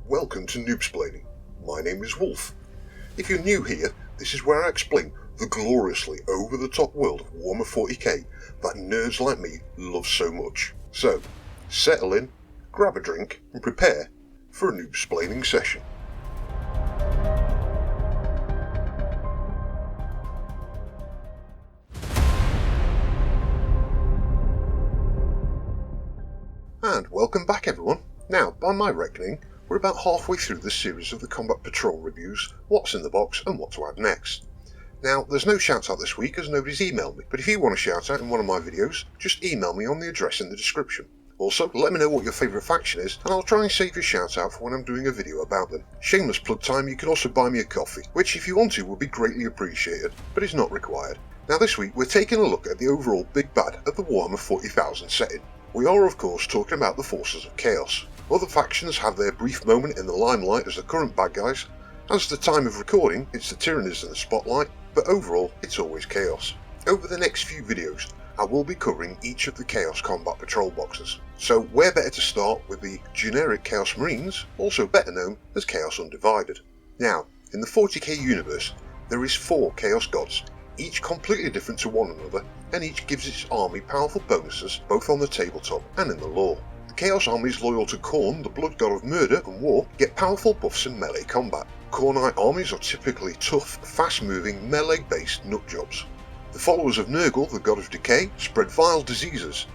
welcome to Noob-Splaining. My name is Wolf. If you're new here, this is where I explain the gloriously over-the-top world of Warhammer 40k that nerds like me love so much. So, settle in, grab a drink, and prepare for a Noob-Splaining session. And welcome back everyone. Now, by my reckoning, we're about halfway through the series of the Combat Patrol reviews, what's in the box and what to add next. Now, there's no shout out this week as nobody's emailed me, but if you want a shout out in one of my videos, just email me on the address in the description. Also, let me know what your favourite faction is, and I'll try and save your shout out for when I'm doing a video about them. Shameless plug time, you can also buy me a coffee, which if you want to would be greatly appreciated, but is not required. Now this week we're taking a look at the overall big bad of the Warhammer 40,000 setting. We are of course talking about the Forces of Chaos. Other factions have their brief moment in the limelight as the current bad guys. As the time of recording, it's the Tyrannies in the spotlight, but overall it's always Chaos. Over the next few videos I will be covering each of the Chaos Combat Patrol boxes. So where better to start with the generic Chaos Marines, also better known as Chaos Undivided. Now, in the 40k universe, there is 4 Chaos Gods, each completely different to one another, and each gives its army powerful bonuses both on the tabletop and in the lore. The Chaos armies loyal to Khorne, the blood god of murder and war, get powerful buffs in melee combat. Khornite armies are typically tough, fast-moving, melee-based nutjobs. The followers of Nurgle, the god of decay, spread vile diseases,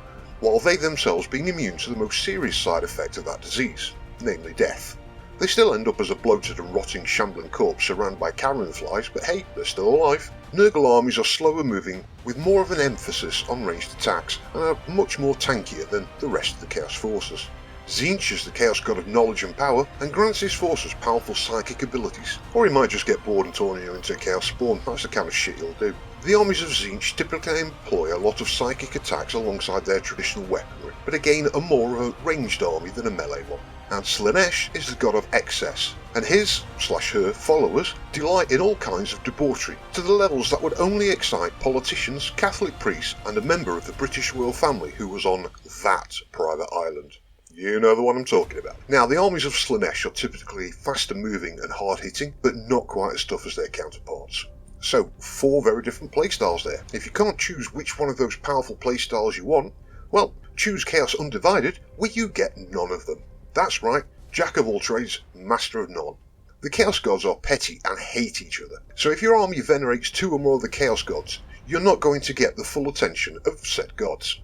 while they themselves being immune to the most serious side effect of that disease, namely death. They still end up as a bloated and rotting shambling corpse surrounded by carrion flies, but hey, they're still alive. Nurgle armies are slower moving, with more of an emphasis on ranged attacks, and are much more tankier than the rest of the Chaos forces. Tzeentch is the Chaos god of knowledge and power, and grants his forces powerful psychic abilities, or he might just get bored and turn you into a Chaos spawn. That's the kind of shit he'll do. The armies of Tzeentch typically employ a lot of psychic attacks alongside their traditional weaponry, but again are more of a ranged army than a melee one. And Slaanesh is the god of excess, and his/her followers delight in all kinds of debauchery, to the levels that would only excite politicians, Catholic priests, and a member of the British royal family who was on that private island. You know the one I'm talking about. Now, the armies of Slaanesh are typically faster moving and hard hitting, but not quite as tough as their counterparts. So, 4 very different playstyles there. If you can't choose which one of those powerful playstyles you want, well, choose Chaos Undivided, where you get none of them. That's right, jack of all trades, master of none. The Chaos Gods are petty and hate each other, so if your army venerates 2 or more of the Chaos Gods, you're not going to get the full attention of said gods.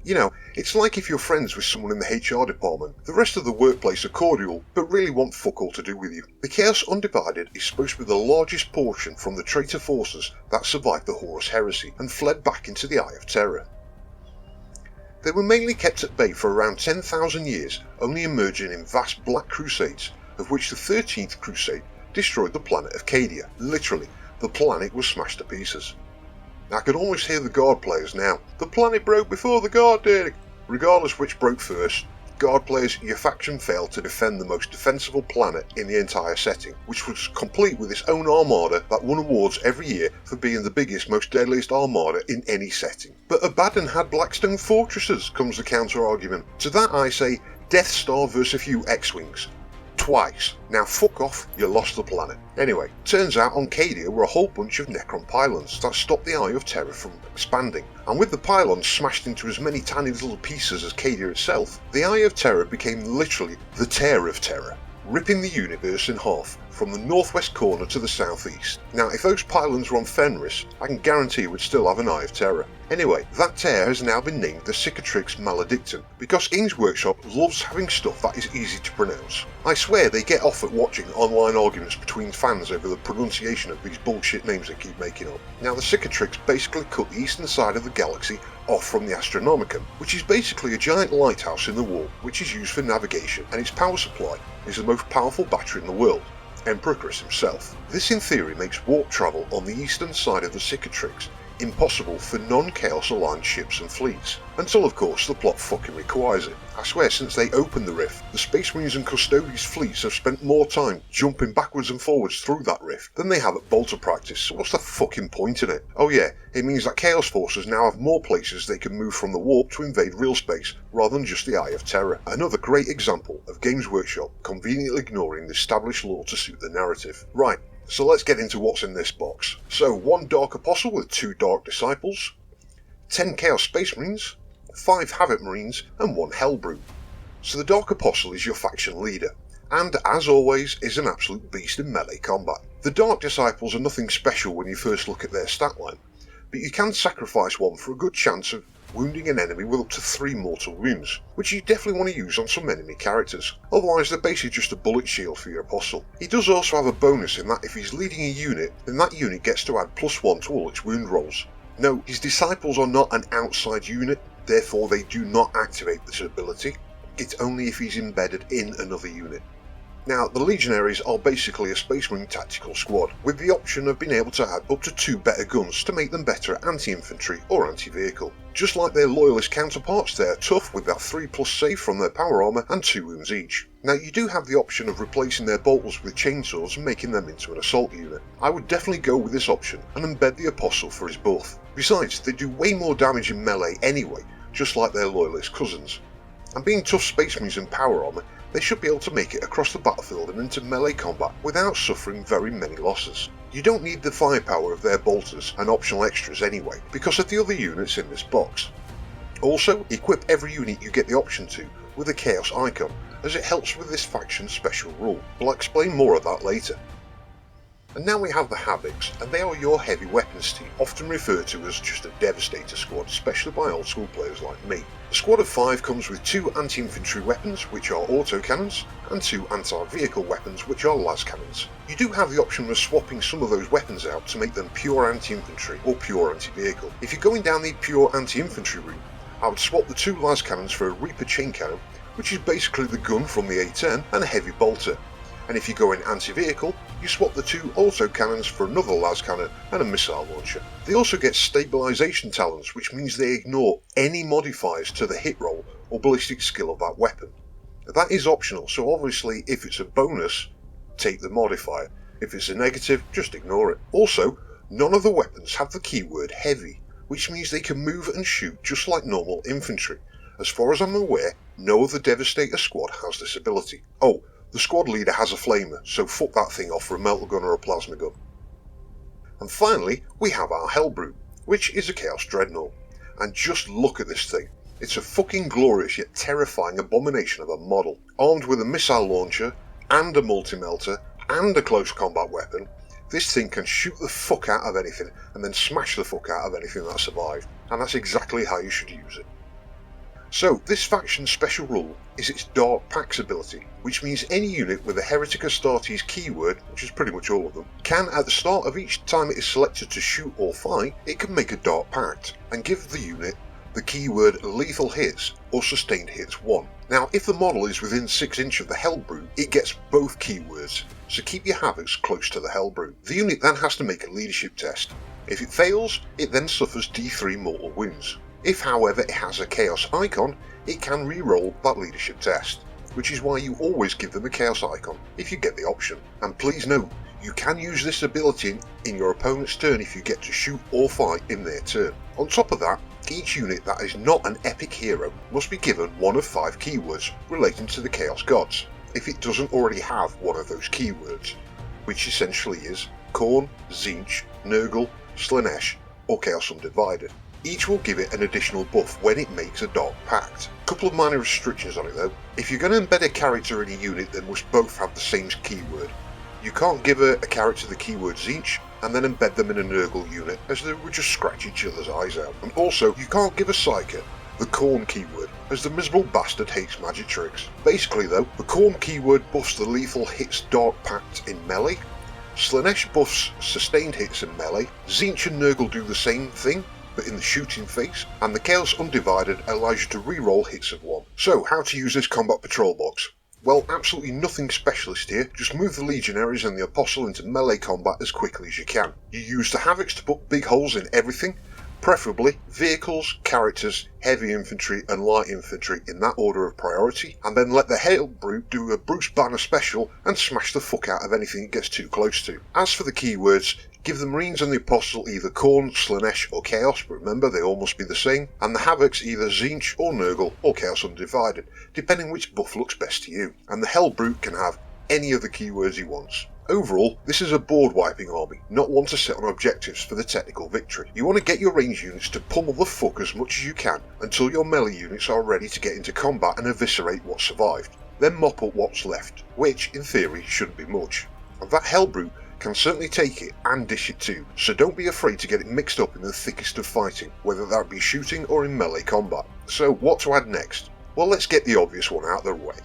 You know, it's like if you're friends with someone in the HR department, the rest of the workplace are cordial, but really want fuck all to do with you. The Chaos Undivided is supposed to be the largest portion from the traitor forces that survived the Horus Heresy and fled back into the Eye of Terror. They were mainly kept at bay for around 10,000 years, only emerging in vast black crusades, of which the 13th crusade destroyed the planet of Cadia. Literally, the planet was smashed to pieces. I can almost hear the Guard players now. The planet broke before the Guard did! Regardless which broke first, Guard players, your faction failed to defend the most defensible planet in the entire setting, which was complete with its own armada that won awards every year for being the biggest, most deadliest armada in any setting. But Abaddon had Blackstone fortresses, comes the counter-argument. To that I say, Death Star versus a few X-Wings. Twice. Now fuck off, you lost the planet. Anyway, turns out on Cadia were a whole bunch of Necron pylons that stopped the Eye of Terror from expanding, and with the pylons smashed into as many tiny little pieces as Cadia itself, the Eye of Terror became literally the Tear of Terror, ripping the universe in half from the northwest corner to the southeast. Now if those pylons were on Fenris, I can guarantee we'd still have an Eye of Terror. Anyway, that tear has now been named the Cicatrix Maledictum, because Games Workshop loves having stuff that is easy to pronounce. I swear they get off at watching online arguments between fans over the pronunciation of these bullshit names they keep making up. Now the Cicatrix basically cut the eastern side of the galaxy off from the Astronomicon, which is basically a giant lighthouse in the wall which is used for navigation, and its power supply is the most powerful battery in the world, Emperor Chris himself. This in theory makes warp travel on the eastern side of the Cicatrix impossible for non-Chaos aligned ships and fleets, until of course the plot fucking requires it. I swear, since they opened the rift, the Space Marines and Custodes fleets have spent more time jumping backwards and forwards through that rift than they have at bolter practice, so what's the fucking point in it? Oh yeah, it means that Chaos forces now have more places they can move from the warp to invade real space, rather than just the Eye of Terror. Another great example of Games Workshop conveniently ignoring the established lore to suit the narrative. Right, so let's get into what's in this box. So, 1 Dark Apostle with 2 Dark Disciples, 10 Chaos Space Marines, 5 Havoc Marines, and 1 Hellbrew. So the Dark Apostle is your faction leader, and as always is an absolute beast in melee combat. The Dark Disciples are nothing special when you first look at their stat line, but you can sacrifice one for a good chance of wounding an enemy with up to 3 mortal wounds, which you definitely want to use on some enemy characters, otherwise they're basically just a bullet shield for your Apostle. He does also have a bonus in that if he's leading a unit, then that unit gets to add +1 to all its wound rolls. No, his Disciples are not an outside unit, therefore they do not activate this ability, it's only if he's embedded in another unit. Now, the Legionaries are basically a Space Marine tactical squad, with the option of being able to add up to 2 better guns to make them better at anti-infantry or anti-vehicle. Just like their Loyalist counterparts, they are tough with that 3+ save from their power armour and 2 wounds each. Now, you do have the option of replacing their bolters with chainsaws and making them into an assault unit. I would definitely go with this option and embed the Apostle for his buff. Besides, they do way more damage in melee anyway, just like their Loyalist cousins. And being tough Space Marines in power armour, they should be able to make it across the battlefield and into melee combat without suffering very many losses. You don't need the firepower of their bolters and optional extras anyway, because of the other units in this box. Also, equip every unit you get the option to with a Chaos icon, as it helps with this faction's special rule. I'll explain more of that later. And now we have the Havocs, and they are your heavy weapons team, often referred to as just a Devastator squad, especially by old school players like me. The squad of 5 comes with 2 anti-infantry weapons, which are autocannons, and 2 anti-vehicle weapons, which are las cannons. You do have the option of swapping some of those weapons out to make them pure anti-infantry or pure anti-vehicle. If you're going down the pure anti-infantry route, I would swap the 2 las cannons for a Reaper chain cannon, which is basically the gun from the A10, and a heavy bolter. And if you go in anti-vehicle, you swap the 2 autocannons for another las cannon and a missile launcher. They also get stabilisation talents, which means they ignore any modifiers to the hit roll or ballistic skill of that weapon. That is optional, so obviously if it's a bonus, take the modifier. If it's a negative, just ignore it. Also, none of the weapons have the keyword heavy, which means they can move and shoot just like normal infantry. As far as I'm aware, no other Devastator squad has this ability. Oh, the squad leader has a flamer, so fuck that thing off for a melter gun or a plasma gun. And finally, we have our Hellbrew, which is a Chaos Dreadnought. And just look at this thing. It's a fucking glorious yet terrifying abomination of a model. Armed with a missile launcher, and a multi-melter, and a close combat weapon, this thing can shoot the fuck out of anything, and then smash the fuck out of anything that survived. And that's exactly how you should use it. So, this faction's special rule is its Dark Pacts ability, which means any unit with a Heretic Astartes keyword, which is pretty much all of them, can at the start of each time it is selected to shoot or fight, it can make a Dark Pact, and give the unit the keyword Lethal Hits or Sustained Hits 1. Now, if the model is within 6 inches of the Hellbrew, it gets both keywords, so keep your Havocs close to the Hellbrew. The unit then has to make a leadership test. If it fails, it then suffers D3 mortal wounds. If, however, it has a Chaos icon, it can re-roll that leadership test, which is why you always give them a Chaos icon if you get the option. And please note, you can use this ability in your opponent's turn if you get to shoot or fight in their turn. On top of that, each unit that is not an epic hero must be given one of 5 keywords relating to the Chaos Gods, if it doesn't already have one of those keywords, which essentially is Khorne, Tzeentch, Nurgle, Slaanesh, or Chaos Undivided. Each will give it an additional buff when it makes a Dark Pact. Couple of minor restrictions on it though. If you're going to embed a character in a unit, they must both have the same keyword. You can't give a character the keyword Tzeentch and then embed them in a Nurgle unit, as they would just scratch each other's eyes out. And also, you can't give a Psyker the Khorne keyword, as the miserable bastard hates magic tricks. Basically though, the Khorne keyword buffs the Lethal Hits Dark Pact in melee, Slaanesh buffs Sustained Hits in melee, Tzeentch and Nurgle do the same thing, but in the shooting phase, and the Chaos Undivided allows you to re-roll hits of 1. So, how to use this combat patrol box? Well, absolutely nothing specialist here, just move the legionaries and the apostle into melee combat as quickly as you can. You use the havocs to put big holes in everything, preferably vehicles, characters, heavy infantry and light infantry in that order of priority, and then let the Hail Brute do a Bruce Banner special and smash the fuck out of anything it gets too close to. As for the keywords, give the Marines and the Apostle either Khorne, Slaanesh or Chaos, but remember they all must be the same, and the Havocs either Tzeentch or Nurgle or Chaos Undivided, depending which buff looks best to you, and the Hell Brute can have any of the keywords he wants. Overall, this is a board-wiping army, not one to set on objectives for the technical victory. You want to get your range units to pummel the fuck as much as you can until your melee units are ready to get into combat and eviscerate what survived. Then mop up what's left, which, in theory, shouldn't be much. And that Hell Brute can certainly take it and dish it too, so don't be afraid to get it mixed up in the thickest of fighting, whether that be shooting or in melee combat. So what to add next? Well, let's get the obvious one out of the way.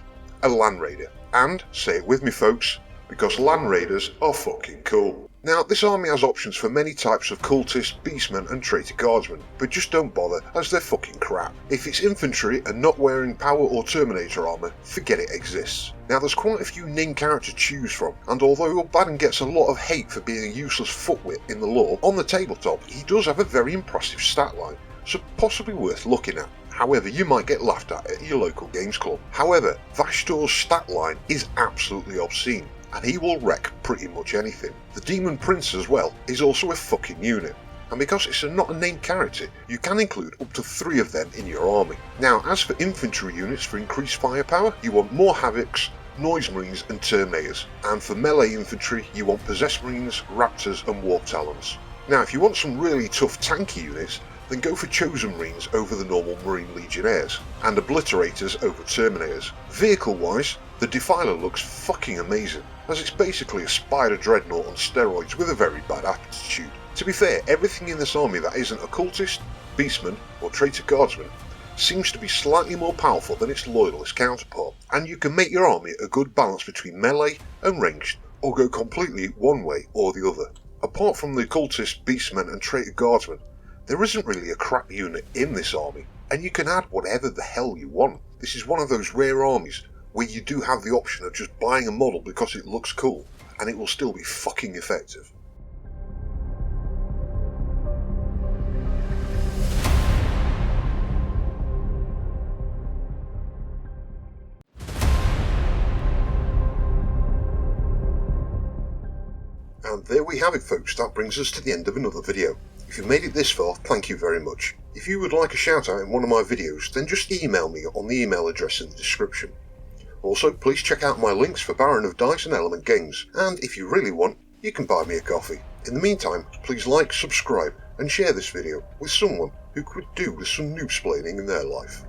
A Land Raider. And, say it with me folks, because Land Raiders are fucking cool. Now, this army has options for many types of cultists, beastmen and traitor guardsmen, but just don't bother as they're fucking crap. If it's infantry and not wearing power or terminator armour, forget it exists. Now, there's quite a few named characters to choose from, and although Abaddon gets a lot of hate for being a useless footwit in the lore, on the tabletop he does have a very impressive stat line, so possibly worth looking at. However, you might get laughed at your local games club. However, Vashtor's stat line is absolutely obscene, and he will wreck pretty much anything. The Demon Prince as well is also a fucking unit, and because it's not a named character, you can include up to 3 of them in your army. Now, as for infantry units for increased firepower, you want more Havocs, Noise Marines and Terminators, and for melee infantry you want Possessed Marines, Raptors and Warp Talons. Now, if you want some really tough tanky units, then go for Chosen Marines over the normal Marine Legionnaires, and Obliterators over Terminators. Vehicle-wise, the Defiler looks fucking amazing, as it's basically a Spider Dreadnought on steroids with a very bad attitude. To be fair, everything in this army that isn't a cultist, beastman or traitor guardsman seems to be slightly more powerful than its loyalist counterpart, and you can make your army a good balance between melee and ranged, or go completely one way or the other. Apart from the cultist, beastmen and traitor guardsmen, there isn't really a crap unit in this army, and you can add whatever the hell you want. This is one of those rare armies where you do have the option of just buying a model because it looks cool, and it will still be fucking effective. And there we have it folks, that brings us to the end of another video. If you made it this far, thank you very much. If you would like a shout out in one of my videos, then just email me on the email address in the description. Also, please check out my links for Baron of Dice and Element Games, and if you really want, you can buy me a coffee. In the meantime, please like, subscribe and share this video with someone who could do with some Noob-Splaining in their life.